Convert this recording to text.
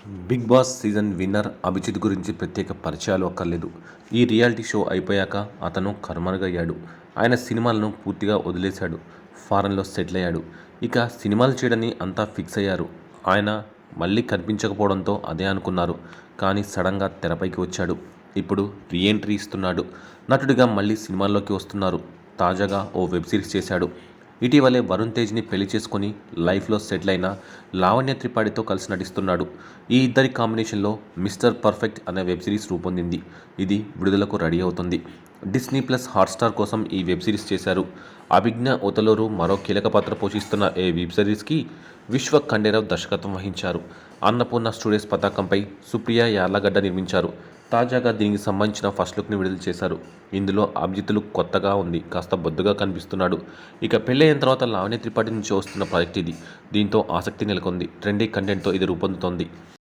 Big Boss season winner Abhijeet గురించి ప్రత్యేక పరిచయాలు అక్కర్లేదు. ఈ రియాలిటీ షో అయిపోయాక అతను కనుమరుగయ్యాడు. ఆయన సినిమాలను పూర్తిగా వదిలేశాడు. ఫారెన్లో సెటిల్ అయ్యాడు. ఇక సినిమాలు చేయడని అంతా ఫిక్స్ అయ్యారు. ఆయన మళ్ళీ కనిపించకపోవడంతో అదే అనుకున్నారు. కానీ సడన్గా తెరపైకి వచ్చాడు. ఇప్పుడు రీ ఎంట్రీ ఇస్తున్నాడు. నటుడిగా మళ్ళీ సినిమాల్లోకి వస్తున్నారు. తాజాగా ఓ వెబ్ సిరీస్ చేశాడు. ఇటీవలే వరుణ్ తేజ్ని పెళ్లి చేసుకుని లైఫ్లో సెటిల్ అయిన లావణ్య త్రిపాఠితో కలిసి నటిస్తున్నాడు. ఈ ఇద్దరి కాంబినేషన్లో మిస్టర్ పర్ఫెక్ట్ అనే వెబ్ సిరీస్ రూపొందింది. ఇది విడుదలకు రెడీ అవుతుంది. డిస్నీ ప్లస్ హాట్స్టార్ కోసం ఈ వెబ్ సిరీస్ చేశారు. అభిజ్ఞ ఒతలూరు మరో కీలక పాత్ర పోషిస్తున్న ఈ వెబ్ సిరీస్కి విశ్వ ఖండేరావు దర్శకత్వం వహించారు. అన్నపూర్ణ స్టూడియోస్ పతాకంపై సుప్రియ యార్లగడ్డ నిర్మించారు. తాజాగా దీనికి సంబంధించిన ఫస్ట్ లుక్ని విడుదల చేశారు. ఇందులో అభిజిత్ లుక్ కొత్తగా ఉంది. కాస్త బొద్దుగా కనిపిస్తున్నాడు. ఇక పెళ్ళైన తర్వాత లావణ్య త్రిపాఠి నుంచి వస్తున్న ప్రాజెక్ట్ ఇది. దీంతో ఆసక్తి నెలకొంది. ట్రెండీ కంటెంట్తో ఇది రూపొందుతోంది.